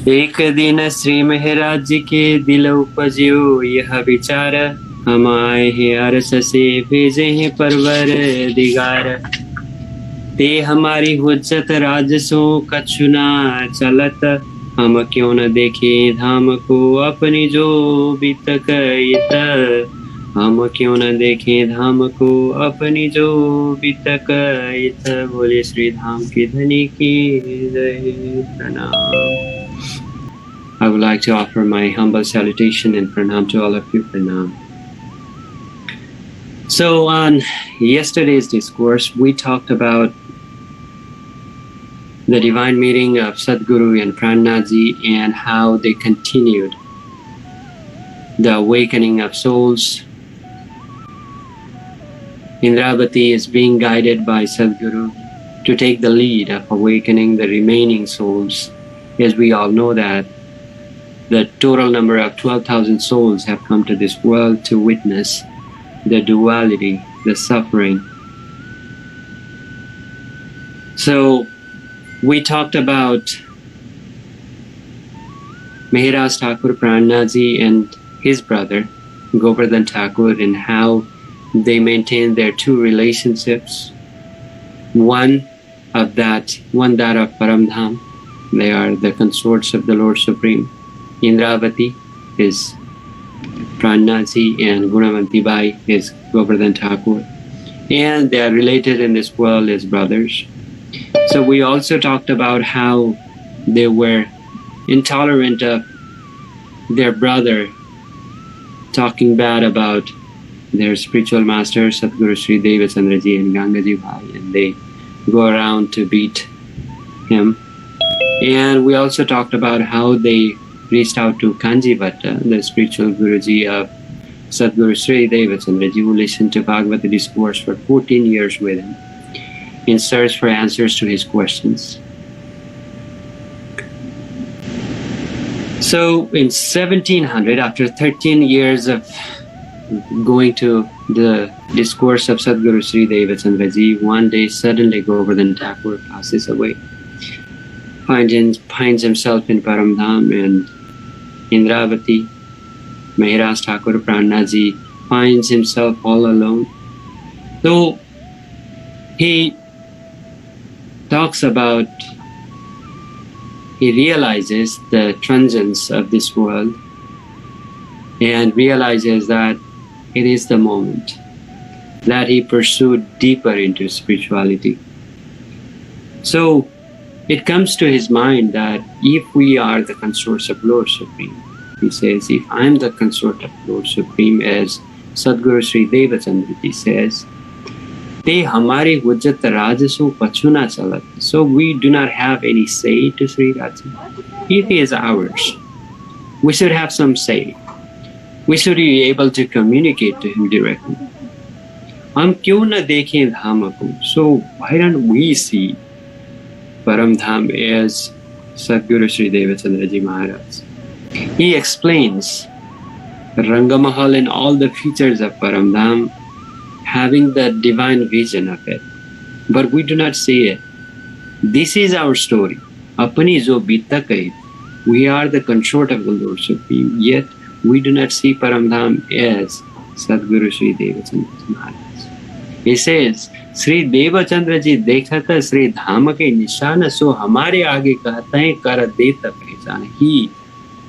एक दिन श्री महाराज जी के दिल उपजियो यह विचार, हम आए हैं अरस से भेजे हैं परवर दिगार। ते हमारी हुज्जत राजसों कछुना चलत, हम क्यों न देखे धाम को अपनी जो बीतक इत। हम क्यों न देखे धाम को अपनी जो बीतक इत। बोले श्री धाम की धनी की जय। प्रणाम। I would like to offer my humble salutation and pranam to all of you. Pranam. So on yesterday's discourse, we talked about the divine meeting of Satguru and Prananath and how they continued the awakening of souls. Indravati is being guided by Satguru to take the lead of awakening the remaining souls. As we all know that the total number of 12,000 souls have come to this world to witness the duality, the suffering. So we talked about Maharaj Thakur Prananath and his brother Govardhan Thakur and how they maintained their two relationships. One that of Paramdham. They are the consorts of the Lord Supreme. Indravati is Prananath and Gunavanti Bai is Govardhan Thakur. And they are related in this world as brothers. So we also talked about how they were intolerant of their brother talking bad about their spiritual master Satguru Shree Devchandraji and Gangaji Bhai, and they go around to beat him. And we also talked about how they reached out to Kanji Bhatta, the spiritual Guruji of Satguru Shree Devchandraji, who listened to Bhagavata Discourse for 14 years with him in search for answers to his questions. So in 1700, after 13 years of going to the discourse of Satguru Shree Devchandraji, one day suddenly Govardhan Thakur passes away, finds himself in Paramdham, and Indravati, Maharaj Thakur Prananath finds himself all alone. So he talks about, he realizes the transience of this world and realizes that it is the moment that he pursued deeper into spirituality. So it comes to his mind that if we are the consorts of Lord Supreme, he says, if I am the consort of Lord Supreme, as Satguru Shree Devchandraji says, Te hamari hujjat rajasu pachuna chalat. So we do not have any say to Sri Raja. If he is ours, we should have some say. We should be able to communicate to him directly. Hum kyun na dekhen dham ko? So why don't we see Paramdham as Satguru Shree Devchandraji Maharaj? He explains Rangamahal and all the features of Paramdham, having the divine vision of it. But we do not see it. This is our story. Apani jo Beetak hai. We are the consort of the Lord Supreme, yet we do not see Paramdham as Satguru Shree Devchandraji Maharaj. He says, Sri Devchandraji dekhata Sri Dhama ke nishana, so hamare aage kahta hai kar deta pehchana. He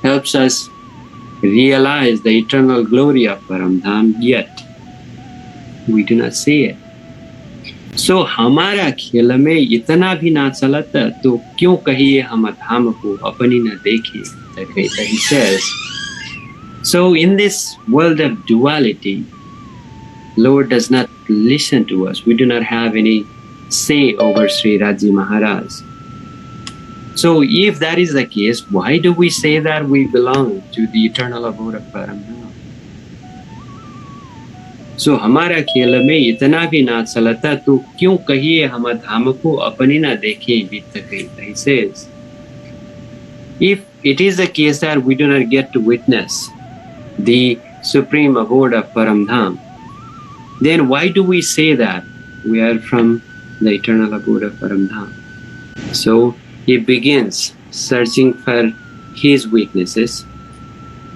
helps us realize the eternal glory of Paramdham, yet we do not see it. So हमारा खेल में इतना भी ना चलता तो क्यों कहिए हम धाम को अपनी न देखे. He says, so in this world of duality, Lord does not listen to us. We do not have any say over Sri Raji Maharaj. So if that is the case, why do we say that we belong to the eternal abode of Paramdham? So हमारा खेल में इतना भी ना चलता तो क्यों कहिए हम धाम को अपनी ना देखें बीतक. He says, if it is the case that we do not get to witness the supreme abode of Paramdham, then why do we say that we are from the eternal abode of Paramdham? So he begins searching for his weaknesses.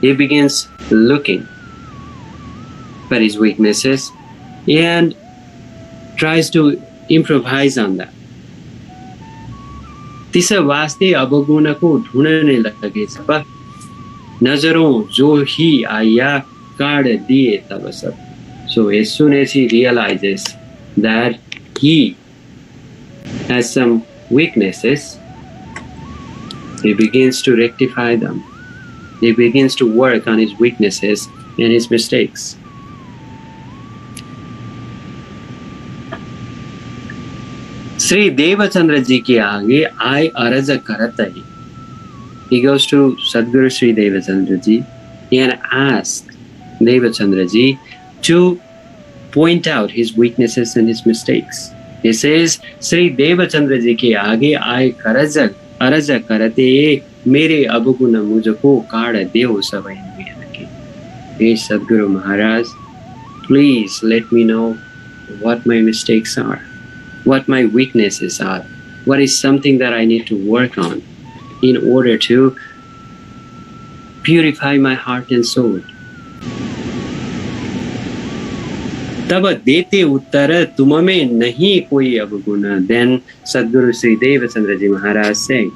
He begins looking for his weaknesses and tries to improvise on that. तिस वास्ते अवगुणको ढूंढने लगे सब नजरों जो ही आया काढ़ दिए तब सब. So as soon as he realizes that he has some weaknesses, he begins to rectify them. He begins to work on his weaknesses and his mistakes. Sri Devchandraji ke aage I araj karatai. He goes to Satguru Sri Devchandraji and asks Devchandraji to point out his weaknesses and his mistakes. He says, Sri Devchandraji ke aage I araj karate mere abguna mujhko kaad deo savai ke. Hey Satguru Maharaj, please let me know what my mistakes are, what my weaknesses are, what is something that I need to work on in order to purify my heart and soul. तब देते उत्तर तुम में नहीं कोई अवगुण. Then Satguru Sri Devchandraji Maharaj say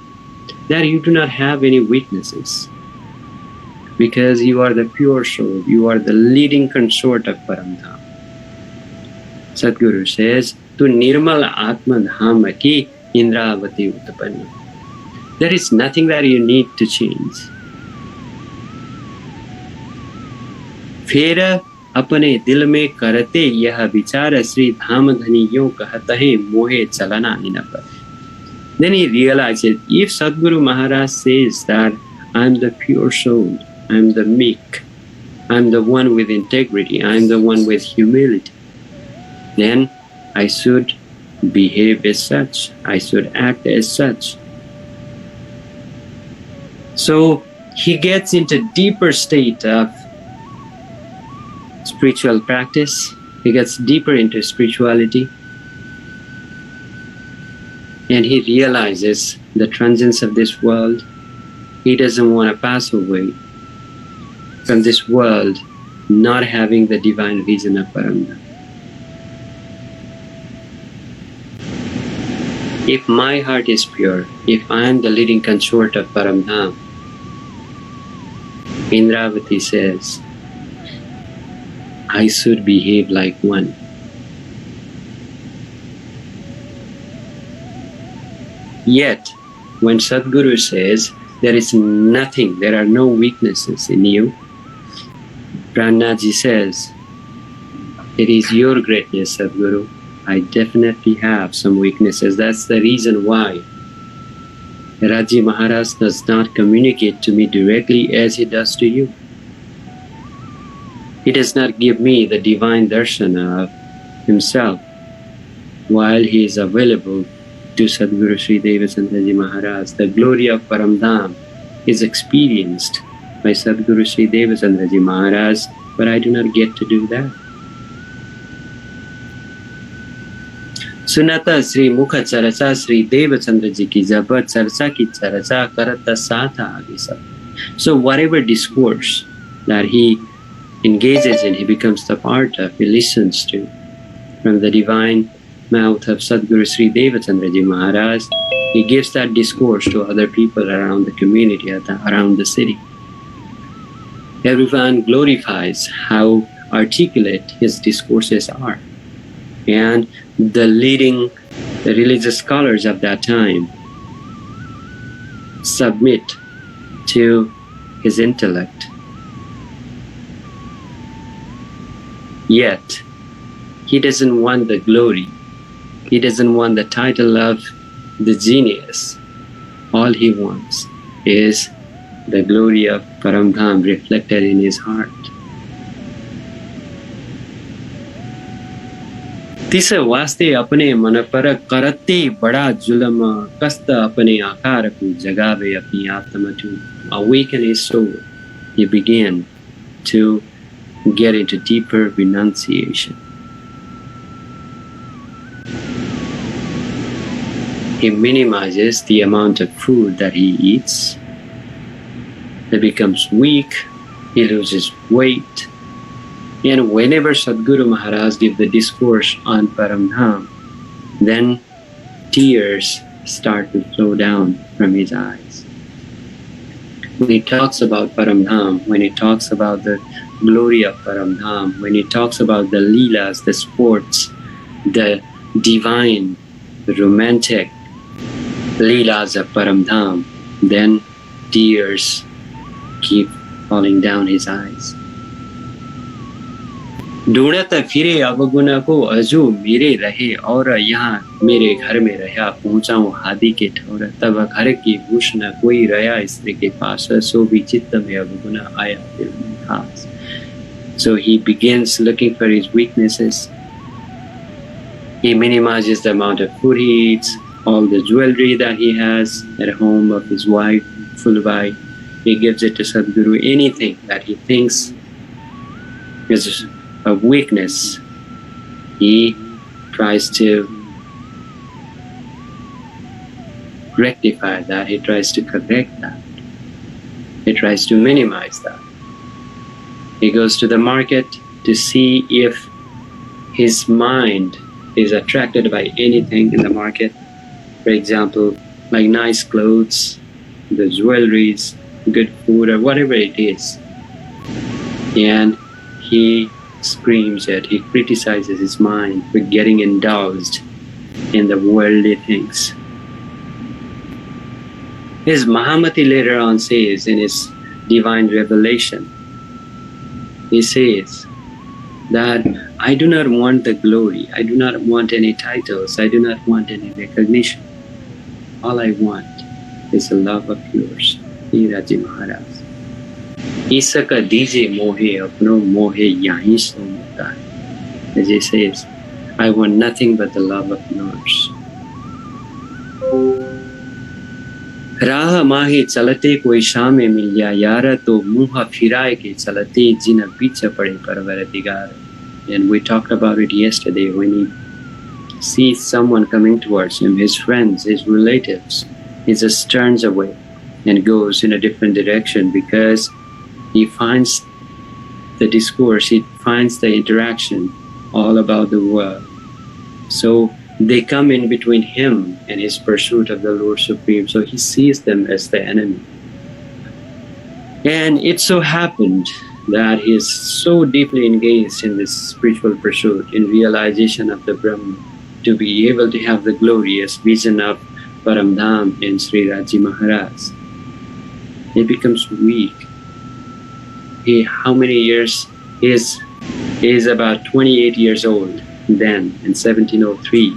that you do not have any weaknesses because you are the pure soul, you are the leading consort of Paramdham. Satguru says, Tu nirmal atma dhama ki indravati utpanna. There is nothing that you need to change. फिर अपने दिल में करते यह विचार श्री धाम धनी यूं कहते हैं मोहे चलना ही न पर. Then he realizes, if Satguru Maharaj says that I'm the pure soul, I'm the meek, I'm the one with integrity, I'm the one with humility, then I should behave as such, I should act as such. So he gets into deeper state of spiritual practice, he gets deeper into spirituality, and he realizes the transience of this world. He doesn't want to pass away from this world not having the divine vision of Paramdham. If my heart is pure, if I am the leading consort of Paramdham, Indravati says, I should behave like one. Yet, when Satguru says, there is nothing, there are no weaknesses in you, Prananath says, it is your greatness, Satguru. I definitely have some weaknesses. That's the reason why Raji Maharaj does not communicate to me directly as he does to you. He does not give me the divine darshan of himself while he is available to Satguru Sri Devchandraji Maharaj. The glory of Paramdham is experienced by Satguru Sri Devchandraji Maharaj, but I do not get to do that. सुनता श्री मुख चर्चा Shri Devchandraji ki जब चर्चा की चर्चा करता साथ आगे सब. So whatever discourse that he engages in, he becomes the part of, he listens to from the divine mouth of Satguru Sri Devchandraji Maharaj. He gives that discourse to other people around the community, around the city. Everyone glorifies how articulate his discourses are. And the religious scholars of that time submit to his intellect. Yet, he doesn't want the glory. He doesn't want the title of the genius. All he wants is the glory of Paramdham reflected in his heart. तिस वास्ते अपने मन पर करते बड़ा जुलम कस्त अपने आकार को जगावे अपनी आत्मा. To awaken his soul, he began to get into deeper renunciation. he minimizes the amount of food that he eats. He becomes weak, he loses weight. And whenever Satguru Maharaj gives the discourse on Paramdham, then tears start to flow down from his eyes. When he talks about Paramdham, when he talks about the glory of Paramdham, when he talks about the leelas, the sports, the divine, the romantic leelas of Paramdham, then tears keep falling down his eyes. ढूंढत फिरे अवगुण को अजू मेरे रहे और यहाँ मेरे घर में रहा पहुँचाऊँ हादी के ठौर तब घर की भूष न कोई रहा स्त्री के पास सो भी चित्त में अवगुण आया दिल में खास. So he begins looking for his weaknesses. He minimizes the amount of food he eats, all the jewelry that he has at home of his wife, Fulbai. He gives it to Satguru. Anything that he thinks is a weakness, he tries to rectify that, he tries to correct that, he tries to minimize that. He goes to the market to see if his mind is attracted by anything in the market. For example, like nice clothes, the jewelries, good food, or whatever it is. And he screams it, he criticizes his mind for getting indulged in the worldly things. His Mahamati later on says in his divine revelation, he says that I do not want the glory, I do not want any titles, I do not want any recognition. All I want is the love of yours, Raji Maharaj. ईसक दीजे मोहे अपनो मोहे यहीं सो मुक्ता है. As he says, I want nothing but the love of yours. राह माहे चलते कोई शामे मिल गया यार तो मुँह फिराए के चलते जिन बीच पड़े परवरदिगार. And we talked about it yesterday when he sees someone coming towards him, his friends, his relatives, he just turns away and goes in a different direction because he finds the discourse, he finds the interaction all about the world. So they come in between him and his pursuit of the Lord Supreme. So he sees them as the enemy. And it so happened that he is so deeply engaged in this spiritual pursuit, in realization of the Brahman, to be able to have the glorious vision of Paramdham and Sri Raji Maharaj. He becomes weak. How many years? He is about 28 years old then, in 1703.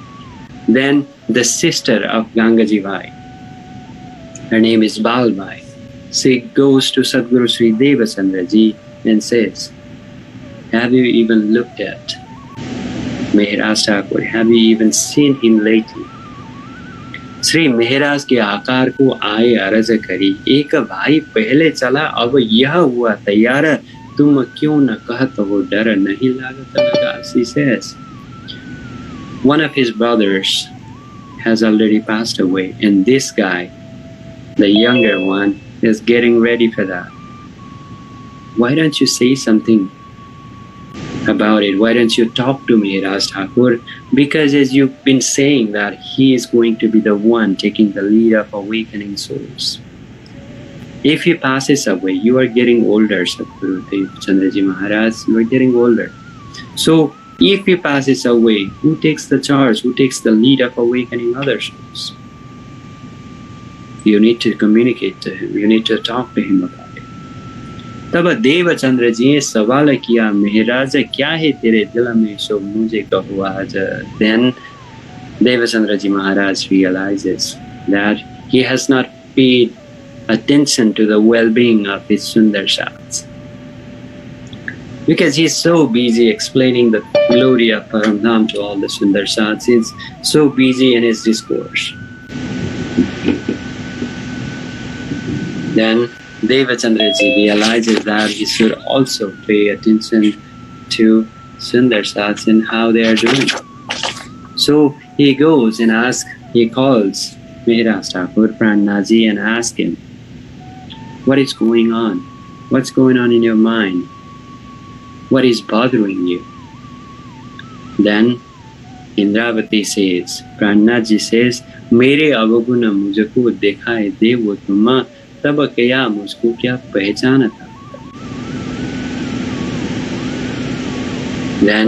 Then the sister of Gangaji Bai, her name is Balbai, she goes to Satguru Sri Devchandraji and says, have you even looked at Maharaj Thakur? Have you even seen him lately? Shri Maharaj के आकार को आए अर्ज करी एक भाई पहले चला अब यह हुआ तैयार तुम क्यों न कहत हो डर नहीं लागत लगा. She says, one of his brothers has already passed away and this guy, the younger one, is getting ready for that. Why don't you say something about it? Why don't you talk to Maharaj Thakur? Because as you've been saying that he is going to be the one taking the lead of awakening souls. If he passes away, you are getting older, Satguru Devchandraji Maharaj, you are getting older. So if he passes away, who takes the charge? Who takes the lead of awakening other souls? You need to communicate to him. You need to talk to him about it. तब देवचंद्र जी ने सवाल किया महाराज क्या है तेरे दिल में सो मुझे कहो आज. Then Devchandraji Maharaj realizes that he has not paid attention to the well-being of his Sundar Shats. Because he's so busy explaining the glory of Paramdham to all the Sundar Shats, he's so busy in his discourse. Then Devchandraji realizes that he should also pay attention to Sundar Shats and how they are doing. So he goes and asks he calls Maharaj Thakur, Prananath and asks him, what is going on? What's going on in your mind? What is bothering you? Then Indravati says, Prananath says, मेरे अवगुण मुझको दिखाई दे वो तुम तब क्या मुझको क्या पहचाना था. Then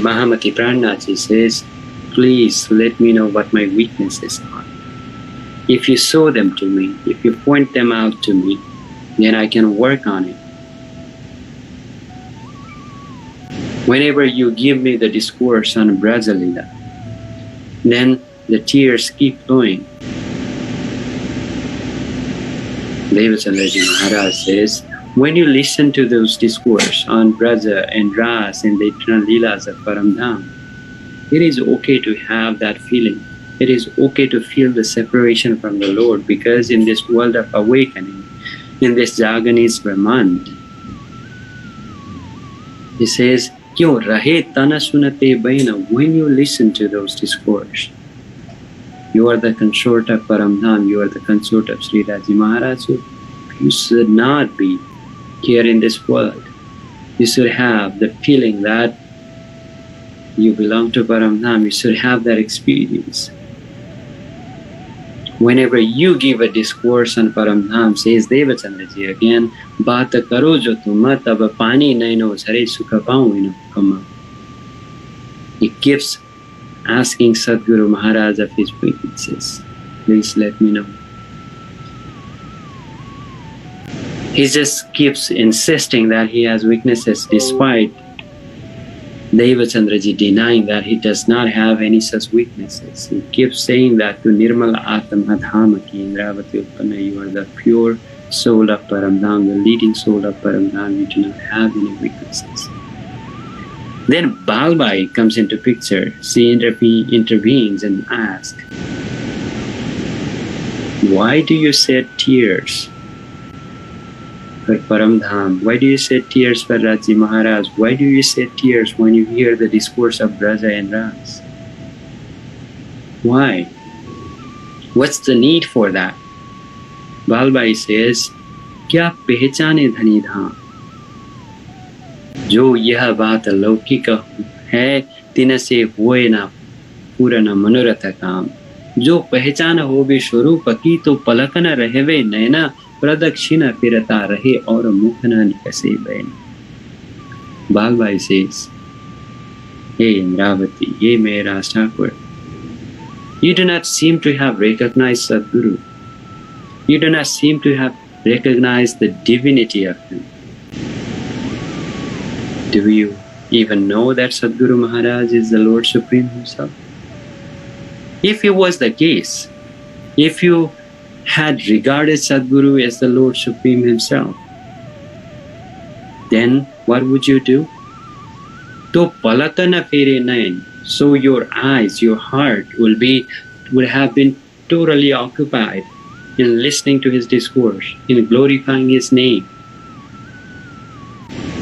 Mahamati Prananath says, please let me know what my weaknesses are. If you show them to me, if you point them out to me, then I can work on it. Whenever you give me the discourse on Braja Lila, then the tears keep flowing. Devchandraji Maharaj says, when you listen to those discourse on Braja and Ras and the eternal Leelas of Paramdham, it is okay to have that feeling. It is okay to feel the separation from the Lord, because in this world of awakening, in this Jaganese Brahmand, he says, Kyo rahe tana sunate baina, when you listen to those discourse, you are the consort of Paramdham, you are the consort of Sri Raji Maharaj. So you should not be here in this world. You should have the feeling that you belong to Paramdham, you should have that experience. Whenever you give a discourse on Paramdham, says Devchandraji again, Baat karo jo tum tab pani naino jhare sukha paun ino kama. He keeps asking Satguru Maharaj of his weaknesses. Please let me know. He just keeps insisting that he has weaknesses, despite Devchandraji denying that he does not have any such weaknesses. He keeps saying that to Nirmal Atma Dhamma ki Indravati Utpanna, you are the pure soul of Paramdham, the leading soul of Paramdham, you do not have any weaknesses. Then Balbai comes into picture. She intervenes and asks, why do you shed tears for Paramdham? Why do you shed tears for Raji Maharaj? Why do you shed tears when you hear the discourse of Braja and Ras? Why? What's the need for that? Balbai says, Kya pehchane dhani dham? जो यह बात लौकिक है तिन से होए ना पूरा न मनोरथ काम. जो पहचान हो भी स्वरूप की तो पलक न रहवे नैना, प्रदक्षिण फिरता रहे और मुख न निकसे ban. Balbai says, Hey Indravati, hey Maharaj Thakur, you do not seem to have recognized Satguru. You do not seem to have recognized the divinity of him. Do you even know that Satguru Maharaj is the Lord Supreme himself? If it was the case, if you had regarded Satguru as the Lord Supreme himself, then what would you do? To palatana fere nain, so your eyes, your heart would have been totally occupied in listening to his discourse, in glorifying his name.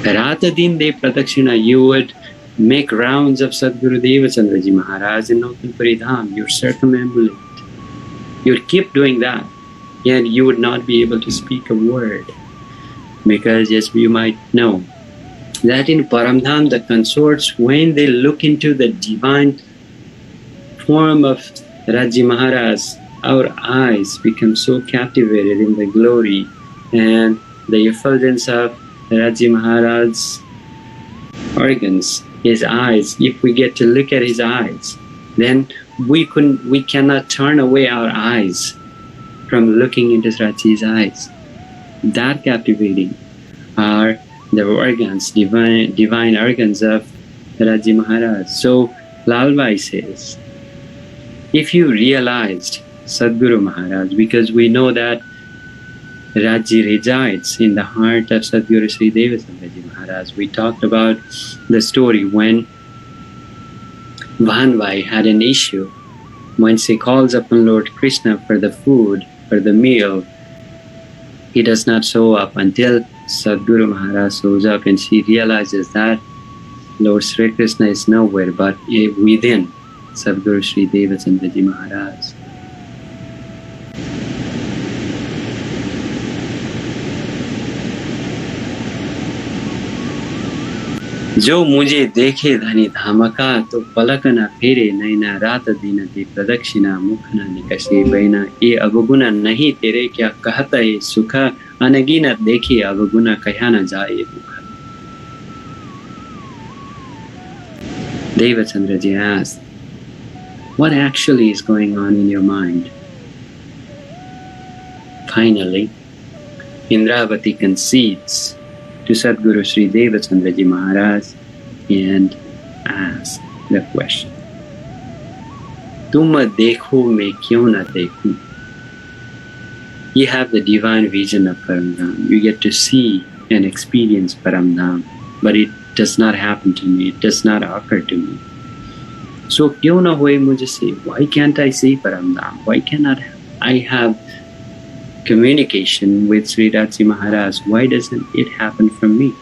Rata din de pradakshina, you would make rounds of Satguru Devchandraji Maharaj in Nautanpuri Dham. You're circumambulate. You'd keep doing that, yet you would not be able to speak a word. Because as you might know, that in Paramdham, the consorts, when they look into the divine form of Raji Maharaj, our eyes become so captivated in the glory and the effulgence of Raji Maharaj's organs, his eyes. If we get to look at his eyes, then we cannot turn away our eyes from looking into Raji's eyes. That captivating are the organs, divine organs of Raji Maharaj. So Lalbai says, if you realized Satguru Maharaj, because we know that Raji resides in the heart of Satguru Sri Devchandraji Maharaj. We talked about the story when Vanvai had an issue. When she calls upon Lord Krishna for the food, for the meal, he does not show up until Satguru Maharaj shows up, and she realizes that Lord Sri Krishna is nowhere but within Satguru Sri Devchandraji Maharaj. जो मुझे देखे धनी धाम का तो पलक न फेरे नैना रात दिन की प्रदक्षिणा मुख न निकसे बैना ये अवगुण नहीं तेरे क्या कहता है सुख अनगिनत देखे अवगुण कहा न जाए मुख. Devchandraji asked, what actually is going on in your mind? Finally, Indravati concedes to Satguru Sri Devchandraji Maharaj and asked the question, तुम देखो मैं क्यों न देखूं? You have the divine vision of Paramdham. You get to see and experience Paramdham, but it does not happen to me. It does not occur to me. So क्यों न होए मुझसे? Why can't I see Paramdham? Why cannot I have communication with Sri Raji Maharaj? Why doesn't it happen from me?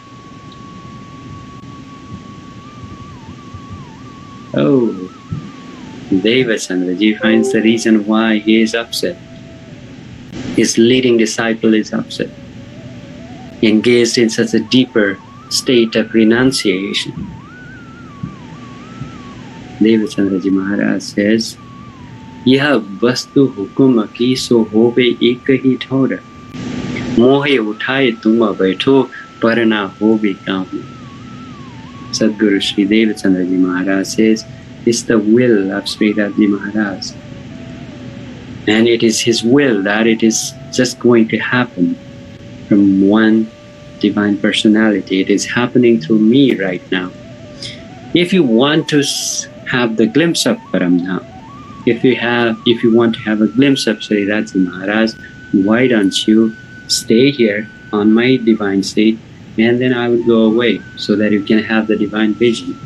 Oh, Devchandraji finds the reason why he is upset. His leading disciple is upset, engaged in such a deeper state of renunciation. Devchandraji Maharaj says, यह वस्तु हुकुम की सो होवे एक ही ठौर, मोहे उठाए तुम बैठो पर ना होवे काहू. Satguru Sri Devchandraji Maharaj says, it's the will of Sri Raji Maharaj. And it is his will that it is just going to happen from one divine personality. It is happening through me right now. If you want to have the glimpse of Paramdham, if you want to have a glimpse of Sri Raji Maharaj, why don't you stay here on my divine state, and then I would go away so that you can have the divine vision.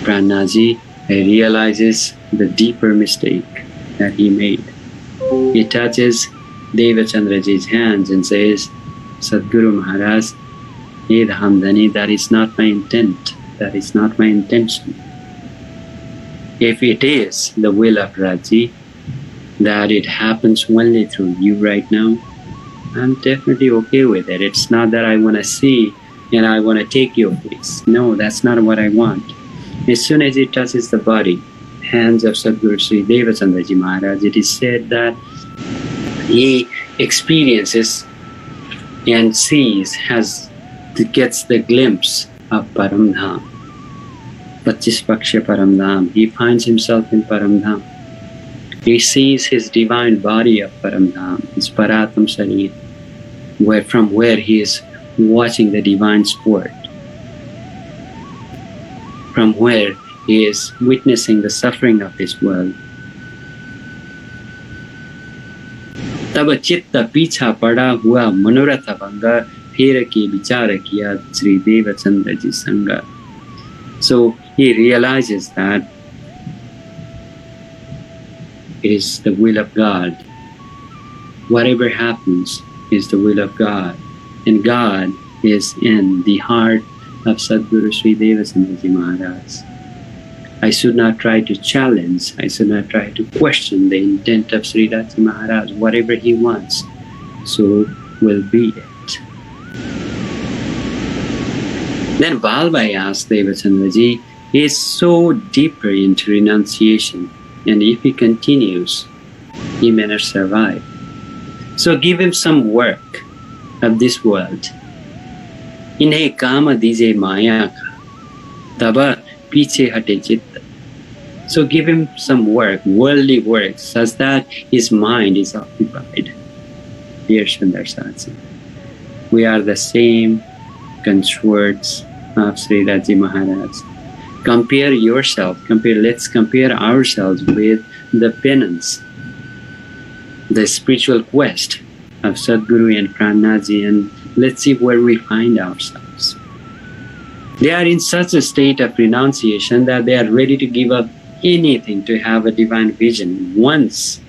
Prananath realizes the deeper mistake that he made. He touches Devchandraji's hands and says, Satguru Maharaj, Hey Dhamdani, that is not my intent. That is not my intention. If it is the will of Raji that it happens only through you right now, I'm definitely okay with it. It's not that I want to see and I want to take your face. No, that's not what I want. As soon as it touches the body, hands of Satguru Sri Devchandraji Maharaj, it is said that he experiences and sees, gets the glimpse of Paramdham. Pachipaksha Paramdham. He finds himself in Paramdham. He sees his divine body of Paramdham, his Paratam Sarir, from where he is watching the divine sport, from where he is witnessing the suffering of this world. तब चित्त पीछा पड़ा हुआ मनोरथ भंग फिर के विचार किया श्री देवचंद्र जी संग. So he realizes that it is the will of God. Whatever happens is the will of God, and God is in the heart of Satguru Sri Devchandraji Maharaj. I should not try to challenge, I should not try to question the intent of Sri Raji Maharaj. Whatever he wants, so will be it. Then Balbai asked Devchandraji, he is so deeper into renunciation, and if he continues, he may not survive. So give him some work of this world. Inhe kama dije maya ka, taba piche hate chitta. So give him some work, worldly work, such that his mind is occupied. Dear Sundar Satsi, we are the same consorts of Sri Raji Maharaj. Compare yourself, let's compare ourselves with the penance, the spiritual quest of Satguru and Prananath, and let's see where we find ourselves. They are in such a state of renunciation that they are ready to give up anything to have a divine vision. Once,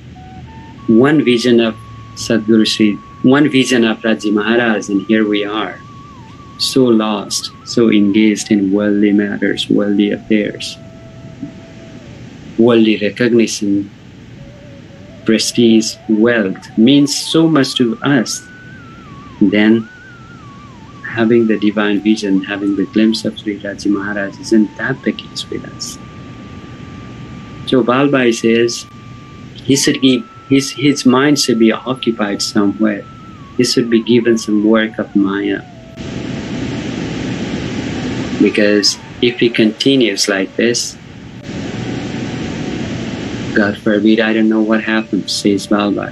one vision of Satguru Sri, one vision of Raji Maharaj, and here we are. so lost, so engaged in worldly matters, worldly affairs, worldly recognition, prestige, wealth means so much to us, then having the divine vision, having the glimpse of Sri Raji Maharaj, isn't that the case with us? So Balbai says he should give, his mind should be occupied somewhere. He should be given some work of Maya. Because if he continues like this, God forbid, I don't know what happens, says Balbai.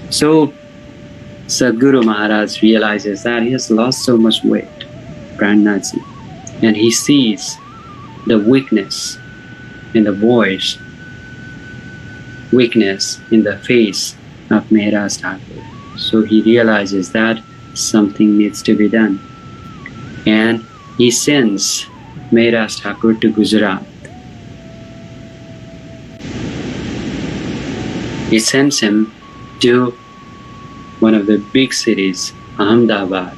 So Satguru Maharaj realizes that he has lost so much weight, Prananathji, and he sees the weakness in the voice, weakness in the face of Maharaj Thakur. So he realizes that something needs to be done. And he sends Maharaj Thakur to Gujarat. He sends him to one of the big cities, Ahmedabad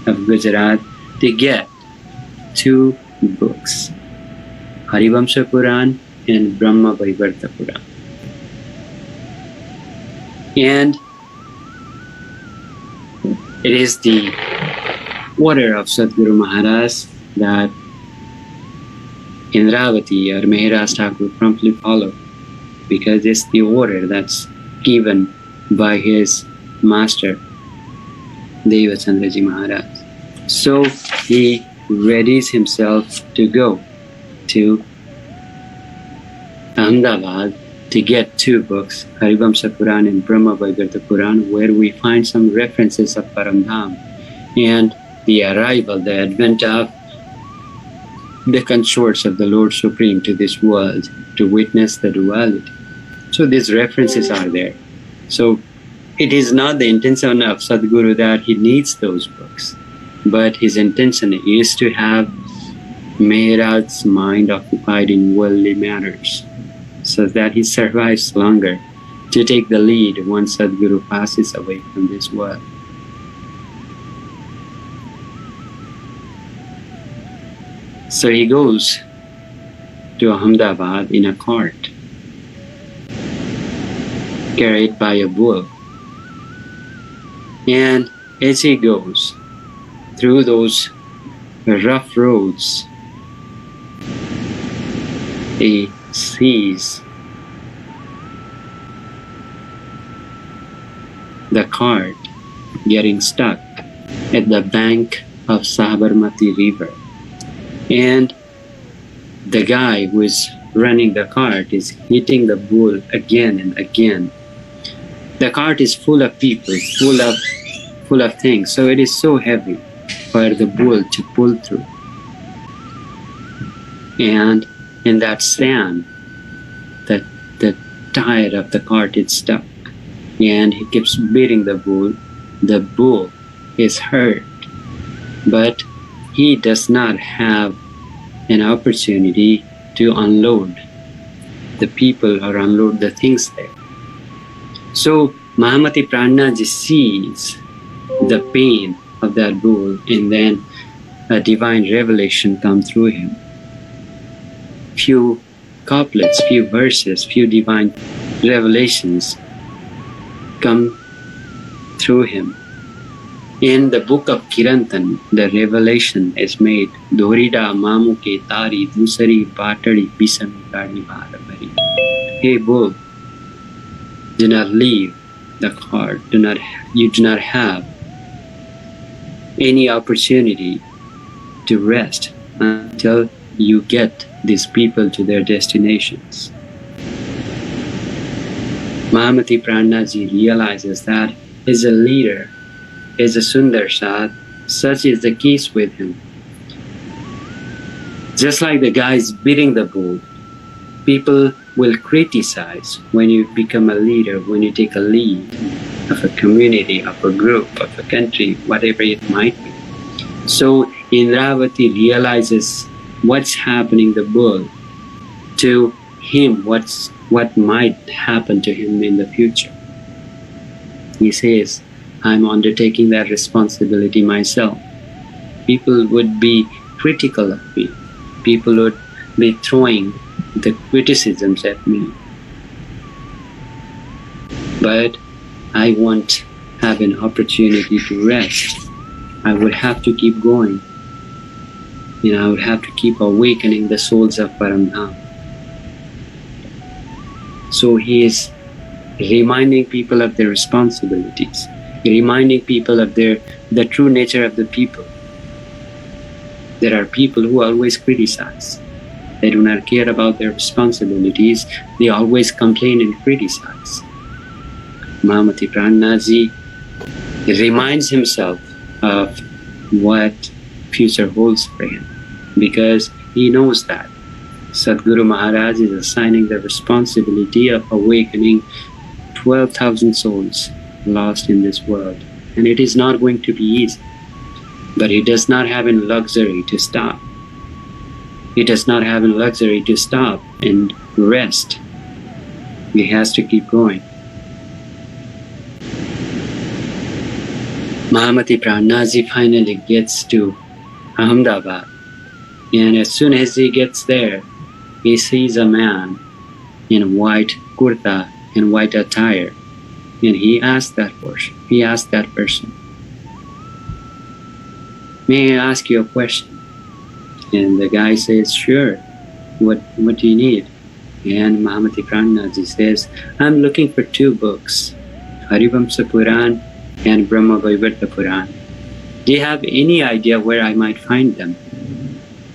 of Gujarat, to get 2 books, Harivamsa Puran and Brahma Vaivarta Puran. And it is the order of Satguru Maharaj that Indravati or Maharaj Thakur promptly followed, because it's the order that's given by his master, Devchandraji Maharaj. So he readies himself to go to Ahmedabad to get 2 books, Harivamsa Puran and Brahma Vaivarta Puran, where we find some references of Paramdham and the arrival, the advent of the consorts of the Lord Supreme to this world to witness the duality. So these references are there. So it is not the intention of Satguru that he needs those books, but his intention is to have Maharaj's mind occupied in worldly matters, so that he survives longer to take the lead once Satguru passes away from this world. So he goes to Ahmedabad in a cart, carried by a bull. And as he goes through those rough roads, he sees the cart getting stuck at the bank of Sabarmati River. And the guy who is running the cart is hitting the bull again and again. The cart is full of people, full of things, so it is so heavy for the bull to pull through. And in that sand, the tire of the cart is stuck, and he keeps beating the bull. The bull is hurt, but he does not have an opportunity to unload the people or unload the things there. So Mahamati Prananaji sees the pain of that bull, and then a divine revelation comes through him. Few couplets, few verses, few divine revelations come through him. In the book of Kirantan, the revelation is made, Dhorida Mamuke Tari Dusari Batari Bisami Kadi Bharavari. Hey bull, do not leave the cart, you do not have any opportunity to rest until you get these people to their destinations. Mahamati Prananaji realizes that as a leader, as a Sundar Sat, such is the case with him. Just like the guy is beating the bull, people will criticize when you become a leader, when you take a lead of a community, of a group, of a country, whatever it might be. So Indravati realizes what's happening the bull, to him what might happen to him in the future. He says, I'm undertaking that responsibility myself. People would be critical of me. People would be throwing the criticisms at me. But I won't have an opportunity to rest. I would have to keep going. I would have to keep awakening the souls of Paramdham. So he is reminding people of their responsibilities, reminding people of the true nature of the people. There are people who always criticize. They do not care about their responsibilities. They always complain and criticize. Mahamati Prananath reminds himself of what future holds for him, because he knows that Satguru Maharaj is assigning the responsibility of awakening 12,000 souls lost in this world. And it is not going to be easy. But he does not have any luxury to stop. He does not have any luxury to stop and rest. He has to keep going. Mahamati Prananath finally gets to Ahmedabad. And as soon as he gets there, he sees a man in white kurta and white attire. And he asked that person, "May I ask you a question?" And the guy says, "Sure. What do you need?" And Mahamati Prananath says, "I'm looking for 2 books, Harivamsa Puran and Brahma Vaivarta Puran. Do you have any idea where I might find them?"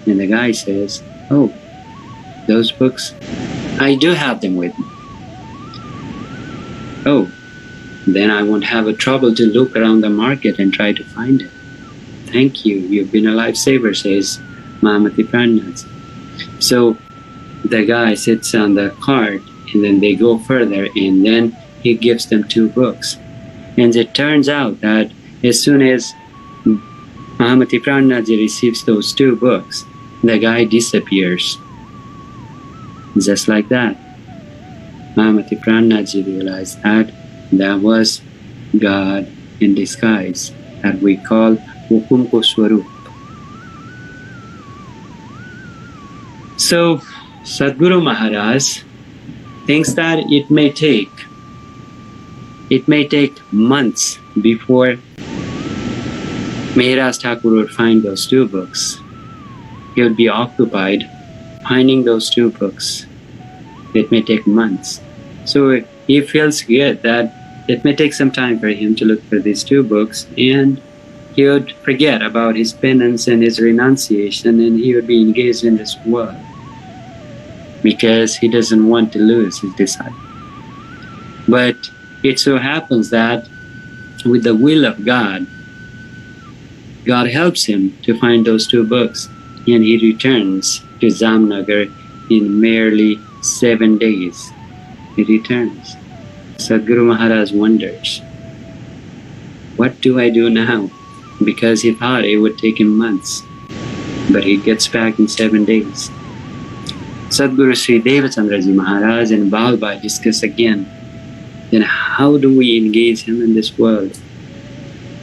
And the guy says, "Oh, those books? I do have them with me." "Oh, then I won't have a trouble to look around the market and try to find it." "Thank you, you've been a lifesaver," says Mahamati Prananath. So the guy sits on the cart, and then they go further, and then he gives them 2 books. And it turns out that as soon as Mahamati Prananath receives those 2 books, the guy disappears. Just like that. Mahamati Prananath realized that was God in disguise, that we call Hukum Ko Swarup. So Satguru Maharaj thinks that it may take months before Maharaj Thakur would find those 2 books. He would be occupied finding those 2 books. It may take months. So he feels good that it may take some time for him to look for these 2 books, and he would forget about his penance and his renunciation, and he would be engaged in this world because he doesn't want to lose his disciple. But it so happens that with the will of God, God helps him to find those 2 books, and he returns to Jamnagar in merely 7 days. He returns. Satguru Maharaj wonders, what do I do now? Because he thought it would take him months, but he gets back in 7 days. Satguru Sri Devchandraji Maharaj and Balbai discuss again, then how do we engage him in this world?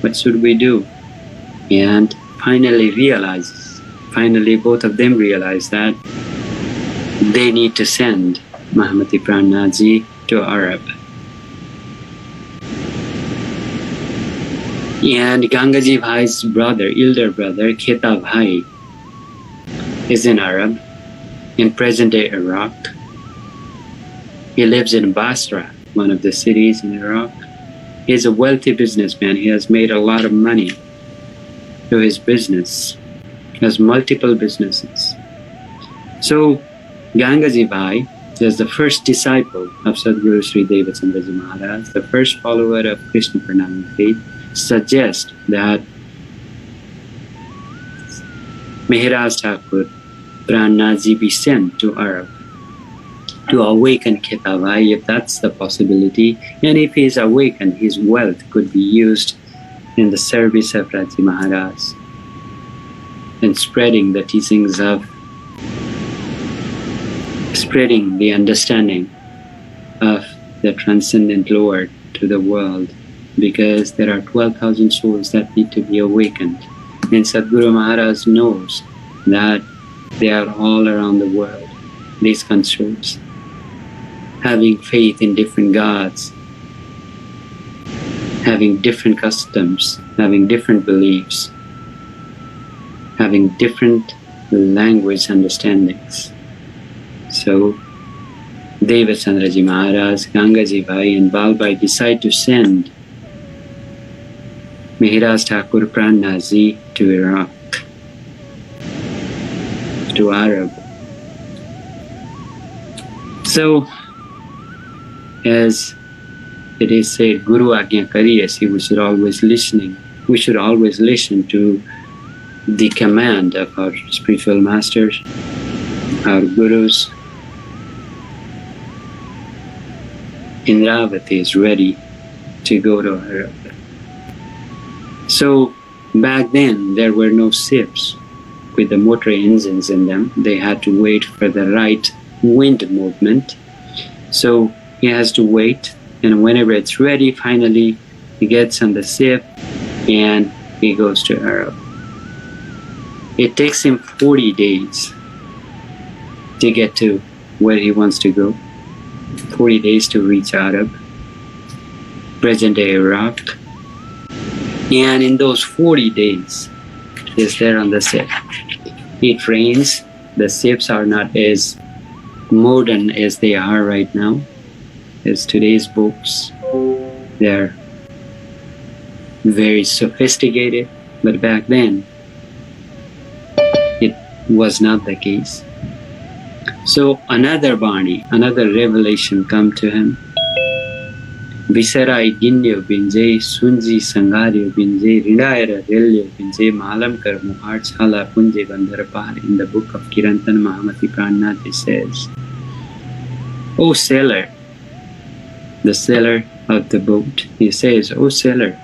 What should we do? And finally both of them realize that they need to send Mahamati Prananath to Arab. And Gangaji Bhai's elder brother, Kheta Bhai, is in Arab, in present-day Iraq. He lives in Basra, one of the cities in Iraq. He is a wealthy businessman. He has made a lot of money through his business. He has multiple businesses. So Gangaji Bhai is the first disciple of Satguru Sri Devchandraji Maharaj, the first follower of Krishna Pranami faith, suggests that Maharaj Thakur Prananath be sent to Arab to awaken Kheta Bhai, if that's the possibility. And if he is awakened, his wealth could be used in the service of Raji Maharaj and spreading the teachings of, spreading the understanding of the transcendent Lord to the world, because there are 12,000 souls that need to be awakened. And Satguru Maharaj knows that they are all around the world, these constructs, having faith in different gods, having different customs, having different beliefs, having different language understandings. So, Devchandraji Maharaj, Gangaji Bhai and Balbai decide to send Maharaj Thakur Prananath to Iraq, to Arab. So, as it is said, Guru Agya Kariyasi, we should always listen to the command of our spiritual masters, our gurus. Indravati is ready to go to Arab. So back then there were no ships with the motor engines in them. They had to wait for the right wind movement. So he has to wait, and whenever it's ready, finally he gets on the ship and he goes to Arab. It takes him 40 days to get to where he wants to go. 40 days to reach Arab, present-day Iraq. And in those 40 days, he's there on the ship. It rains. The ships are not as modern as they are right now, as today's boats. They're very sophisticated, but back then, it was not the case. So another Bani, another revelation come to him. Visarai Ginyo Binje, Sunji Sangario Binje, Ridaira Relio Binje, Malam Kar Muhar Chala Punje Bandarapar. In the book of Kirantan Mahamati Prananath, it says, O sailor, the sailor of the boat, he says, O sailor,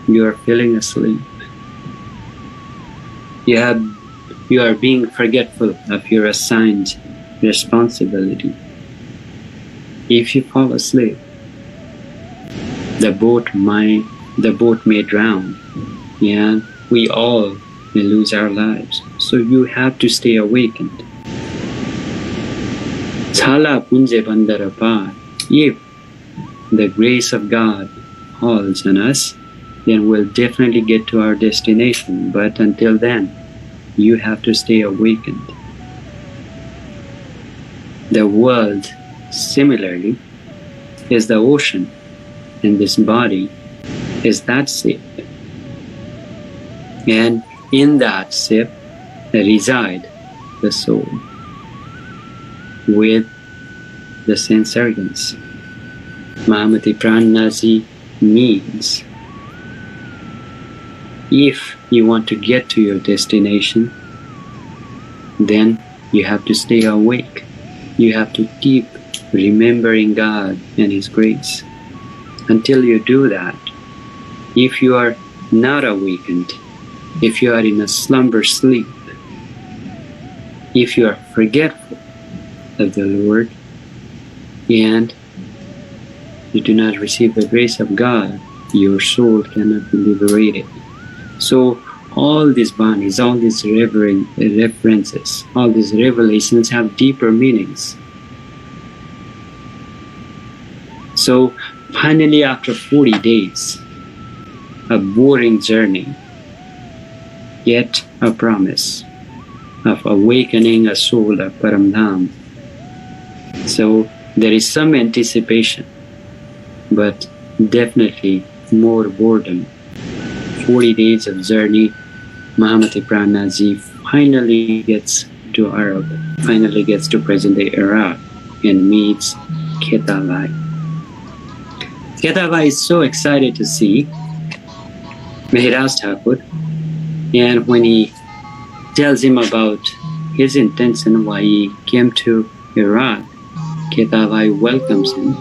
you are falling asleep. You are being forgetful of your assigned responsibility. If you fall asleep, the boat may drown, and we all may lose our lives. So you have to stay awakened. Chala punje bandarapar. If the grace of God falls on us, then we'll definitely get to our destination. But until then, you have to stay awakened. The world, similarly, is the ocean, and this body is that ship. And in that ship reside the soul with the sense organs. Mahamati Prananath means if you want to get to your destination, then you have to stay awake. You have to keep remembering God and His grace. Until you do that, if you are not awakened, if you are in a slumber sleep, if you are forgetful of the Lord, and you do not receive the grace of God, your soul cannot be liberated. So all these banis, all these references, all these revelations have deeper meanings. So finally, after 40 days, a boring journey, yet a promise of awakening a soul of Paramdham. So there is some anticipation, but definitely more boredom. 40 days of journey, Mahamati Prananath finally gets to Arab, finally gets to present-day Iraq and meets Khetavai. Khetavai is so excited to see Maharaj Thakur, and when he tells him about his intention why he came to Iraq, Khetavai welcomes him.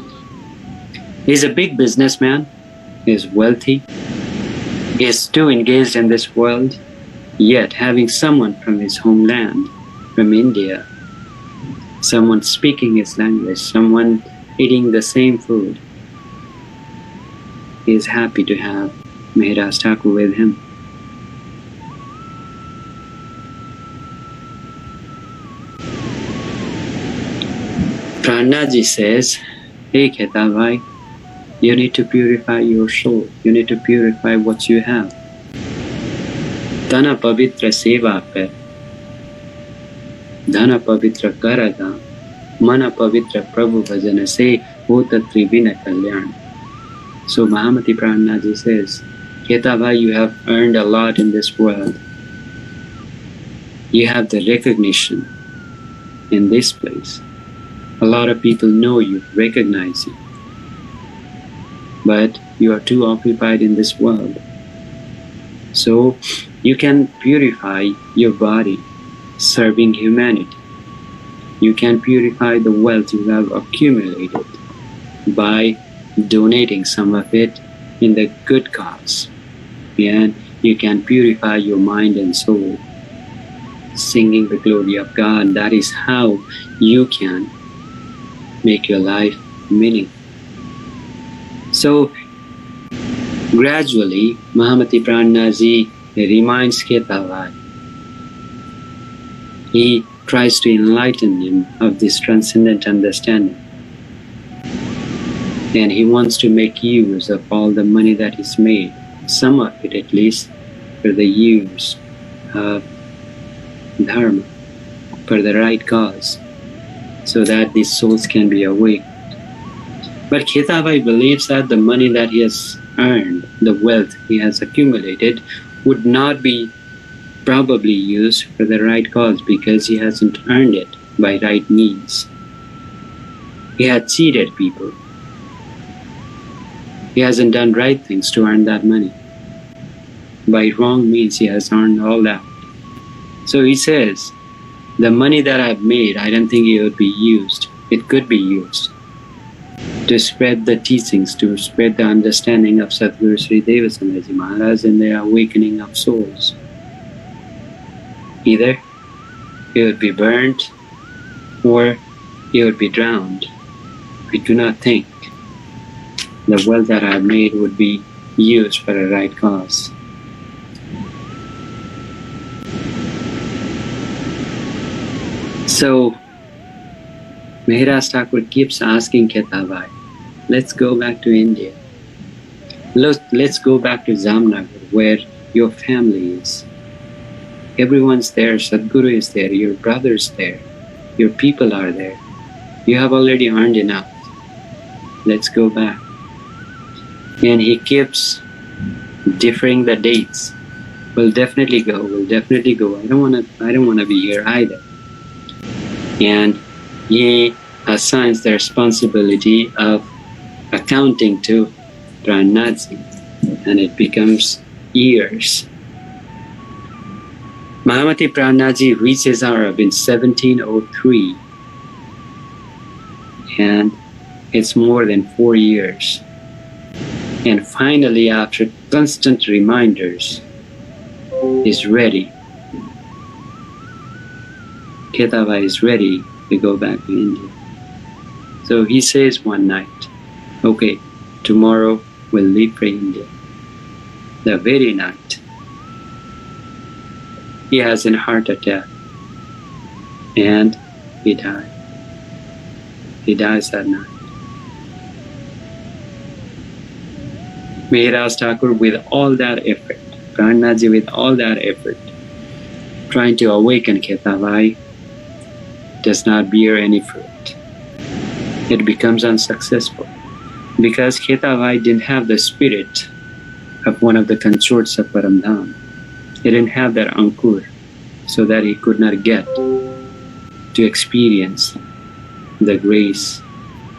He's a big businessman, he's wealthy, is too engaged in this world, yet having someone from his homeland, from India, someone speaking his language, someone eating the same food, he is happy to have Maharaj Thakur with him. Prananath says, hey Ketabhai, you need to purify your soul. You need to purify what you have. Dana pavitra seva kar, Dana pavitra karada, Mana pavitra prabhu bhajana se hota trivina kalyan. So Mahamati Prananath says, Ketabhai, you have earned a lot in this world. You have the recognition in this place. A lot of people know you, recognize you. But you are too occupied in this world. So you can purify your body serving humanity. You can purify the wealth you have accumulated by donating some of it in the good cause. And you can purify your mind and soul, singing the glory of God. That is how you can make your life meaningful. So gradually, Mahamati Prananath reminds Ketabhai. He tries to enlighten him of this transcendent understanding. And he wants to make use of all the money that he's made, some of it at least, for the use of Dharma, for the right cause, so that these souls can be awakened. But Ketabhai believes that the money that he has earned, the wealth he has accumulated, would not be probably used for the right cause because he hasn't earned it by right means. He had cheated people. He hasn't done right things to earn that money. By wrong means he has earned all that. So he says, the money that I've made, I don't think it would be used. It could be used to spread the teachings, to spread the understanding of Satguru Shree Devchandraji Maharaj and the awakening of souls. Either it would be burnt or it would be drowned. I do not think the wealth that I have made would be used for a right cause. So Maharaj Thakur keeps asking Ketabhai, let's go back to India. Let's go back to Jamnagar where your family is. Everyone's there, Satguru is there, your brother's there, your people are there. You have already earned enough. Let's go back. And he keeps deferring the dates. We'll definitely go, we'll definitely go. I don't wanna be here either. And he assigns the responsibility of accounting to Prananath, and it becomes years. Mahamati Prananath reaches Arab in 1703, and it's more than 4 years. And finally, after constant reminders, is ready. Ketabhai is ready to go back to India. So he says one night, okay, tomorrow we'll leave for India. The very night, he has a heart attack and he died. He dies that night. Maharaj Thakur with all that effort, Prananath with all that effort, trying to awaken Ketabhai, does not bear any fruit. It becomes unsuccessful because Ketabhai didn't have the spirit of one of the consorts of Paramdham. He didn't have that ankur, so that he could not get to experience the grace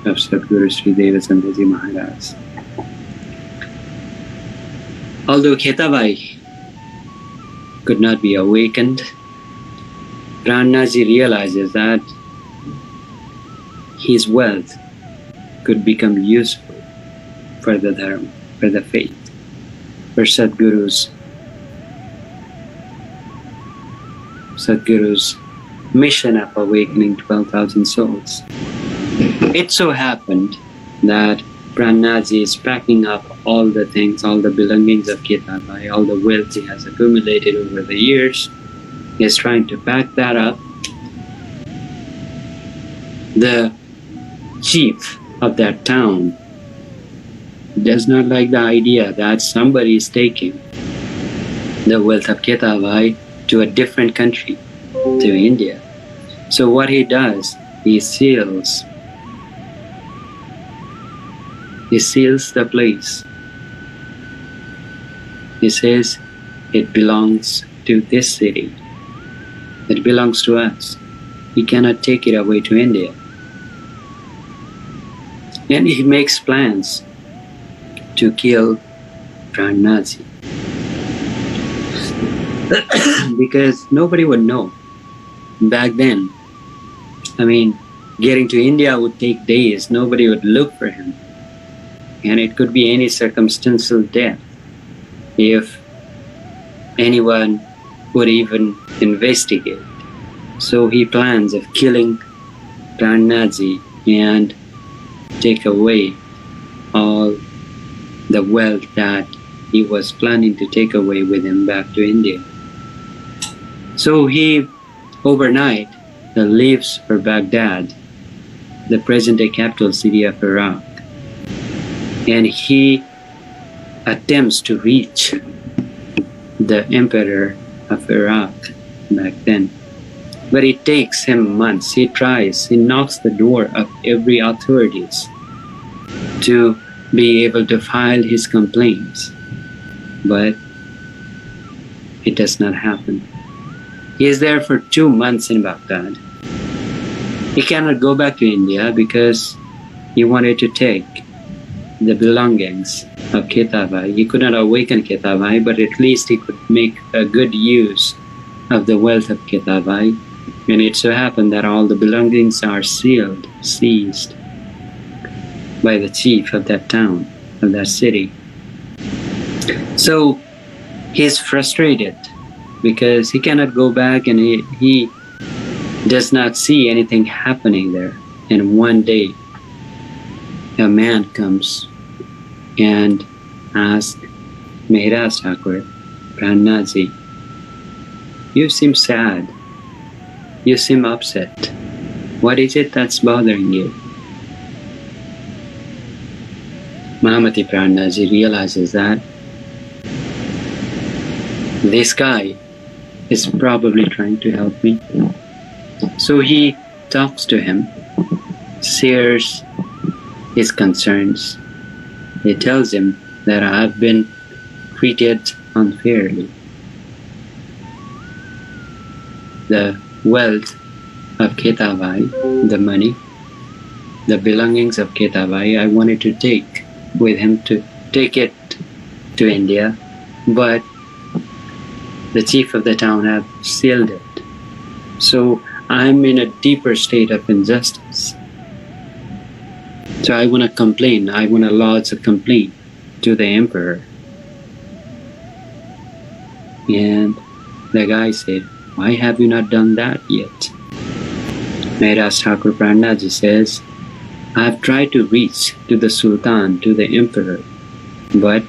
of Satguru Shree Devchandraji Maharaj. Although Ketabhai could not be awakened, Prananath realizes that his wealth could become useful for the Dharma, for the faith, for Satguru's mission of awakening 12,000 souls. It so happened that Prananath is packing up all the things, all the belongings of Ketabai, all the wealth he has accumulated over the years. He is trying to pack that up. The chief of that town does not like the idea that somebody is taking the wealth of Ketabai to a different country, to India. So what he does, he seals the place. He says, it belongs to this city. It belongs to us. He cannot take it away to India. And he makes plans to kill Prananath. Because nobody would know back then. I mean, getting to India would take days. Nobody would look for him. And it could be any circumstantial death if anyone would even investigate. So he plans of killing Prananath and take away all the wealth that he was planning to take away with him back to India. So he overnight leaves for Baghdad, the present-day capital city of Iraq, and he attempts to reach the emperor of Iraq back then. But it takes him months. He tries, he knocks the door of every authorities to be able to file his complaints. But it does not happen. He is there for 2 months in Baghdad. He cannot go back to India because he wanted to take the belongings of Ketabai. He could not awaken Ketabai, but at least he could make a good use of the wealth of Ketabai. And it so happened that all the belongings are seized by the chief of that town, of that city. So he's frustrated because he cannot go back, and he does not see anything happening there. And one day, a man comes and asks Maharaj Thakur, Prananath, you seem sad. You seem upset. What is it that's bothering you? Mahamati Prananath realizes that this guy is probably trying to help me. So he talks to him, shares his concerns. He tells him that I have been treated unfairly. The wealth of Ketabai, the money, the belongings of Ketabai, I wanted to take with him, to take it to India, but the chief of the town have sealed it. So I'm in a deeper state of injustice. So I want to complain. I want to lodge a complaint to the emperor. And the guy said, why have you not done that yet? Maharaj Thakur Prananath says, I have tried to reach to the Sultan, to the emperor, but